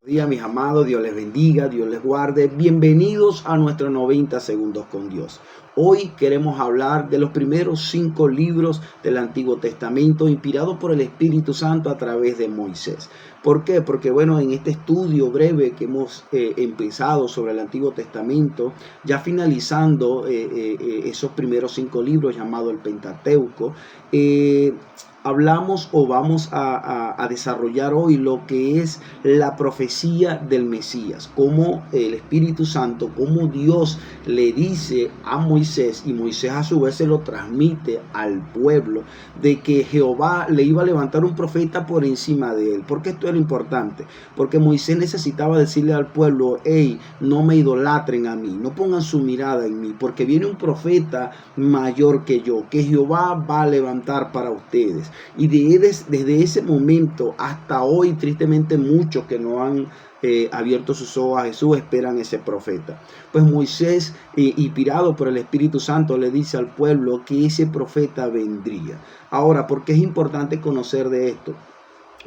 Día, mis amados, Dios les bendiga, Dios les guarde. Bienvenidos a nuestros 90 segundos con Dios. Hoy queremos hablar de los primeros 5 libros del Antiguo Testamento inspirados por el Espíritu Santo a través de Moisés. ¿Por qué? Porque en este estudio breve que hemos empezado sobre el Antiguo Testamento, ya finalizando esos primeros 5 libros llamados el Pentateuco, hablamos o vamos a desarrollar hoy lo que es la profecía del Mesías, cómo el Espíritu Santo, cómo Dios le dice a Moisés y Moisés a su vez se lo transmite al pueblo de que Jehová le iba a levantar un profeta por encima de él. ¿Por qué esto era importante? Porque Moisés necesitaba decirle al pueblo: hey, no me idolatren a mí, no pongan su mirada en mí, porque viene un profeta mayor que yo, que Jehová va a levantar para ustedes. Y desde ese momento hasta hoy, tristemente, muchos que no han abierto sus ojos a Jesús esperan ese profeta. Pues Moisés, inspirado por el Espíritu Santo, le dice al pueblo que ese profeta vendría. Ahora, ¿por qué es importante conocer de esto?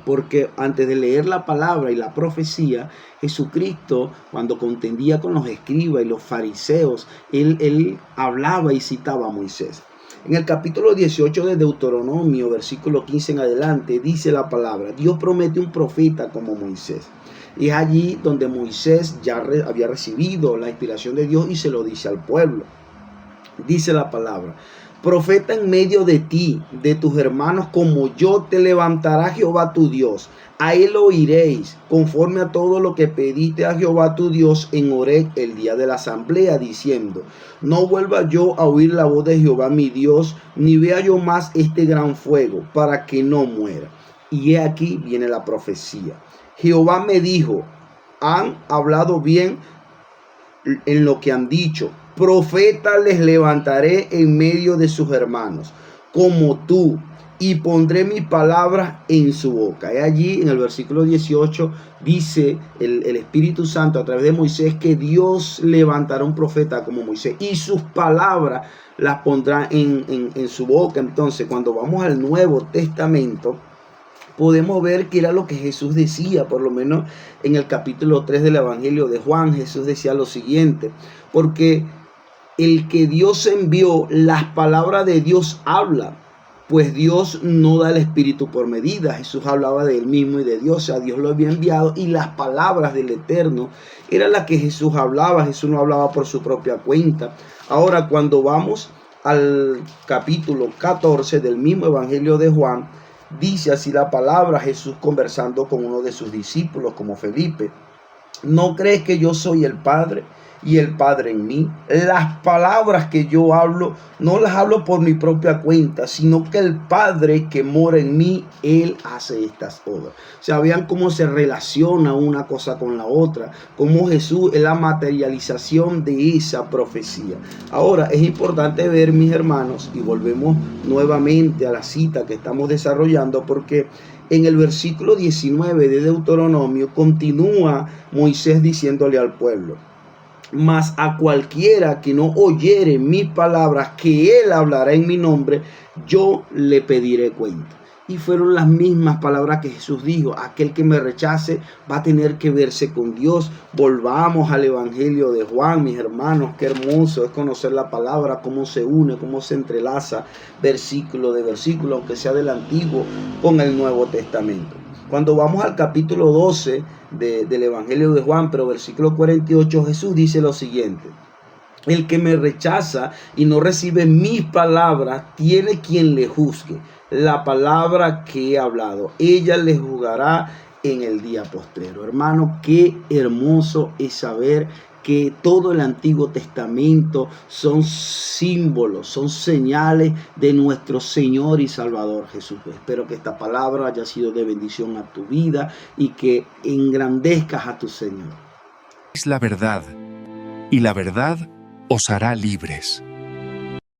Porque antes de leer la palabra y la profecía, Jesucristo, cuando contendía con los escribas y los fariseos, él hablaba y citaba a Moisés. En el capítulo 18 de Deuteronomio, versículo 15 en adelante, dice la palabra: Dios promete un profeta como Moisés. Y es allí donde Moisés ya había recibido la inspiración de Dios y se lo dice al pueblo. Dice la palabra: profeta en medio de ti, de tus hermanos, como yo te levantará Jehová tu Dios. A él oiréis, conforme a todo lo que pediste a Jehová tu Dios en Horeb el día de la asamblea, diciendo: no vuelva yo a oír la voz de Jehová mi Dios, ni vea yo más este gran fuego, para que no muera. Y he aquí viene la profecía. Jehová me dijo: han hablado bien en lo que han dicho. Profeta les levantaré en medio de sus hermanos, como tú, y pondré mis palabras en su boca. Y allí en el versículo 18 dice el Espíritu Santo a través de Moisés que Dios levantará un profeta como Moisés y sus palabras las pondrá en su boca. Entonces, cuando vamos al Nuevo Testamento, podemos ver que era lo que Jesús decía. Por lo menos en el capítulo 3 del Evangelio de Juan, Jesús decía lo siguiente: porque el que Dios envió, las palabras de Dios habla, pues Dios no da el Espíritu por medida. Jesús hablaba de él mismo y de Dios, o sea, Dios lo había enviado y las palabras del Eterno eran las que Jesús hablaba. Jesús no hablaba por su propia cuenta. Ahora, cuando vamos al capítulo 14 del mismo Evangelio de Juan, dice así la palabra, Jesús conversando con uno de sus discípulos como Felipe: ¿no crees que yo soy el Padre y el Padre en mí? Las palabras que yo hablo, no las hablo por mi propia cuenta, sino que el Padre que mora en mí, Él hace estas obras. O sea, vean cómo se relaciona una cosa con la otra, cómo Jesús es la materialización de esa profecía. Ahora, es importante ver, mis hermanos, y volvemos nuevamente a la cita que estamos desarrollando, porque en el versículo 19 de Deuteronomio continúa Moisés diciéndole al pueblo: mas a cualquiera que no oyere mis palabras, que él hablará en mi nombre, yo le pediré cuenta. Y fueron las mismas palabras que Jesús dijo: aquel que me rechace va a tener que verse con Dios. Volvamos al Evangelio de Juan, mis hermanos. Qué hermoso es conocer la palabra, cómo se une, cómo se entrelaza versículo de versículo, aunque sea del Antiguo con el Nuevo Testamento. Cuando vamos al capítulo 12 del Evangelio de Juan, pero versículo 48, Jesús dice lo siguiente: el que me rechaza y no recibe mis palabras, tiene quien le juzgue. La palabra que he hablado, ella le juzgará en el día postrero. Hermano, qué hermoso es saber que todo el Antiguo Testamento son símbolos, son señales de nuestro Señor y Salvador Jesús. Espero que esta palabra haya sido de bendición a tu vida y que engrandezcas a tu Señor. Es la verdad, y la verdad os hará libres.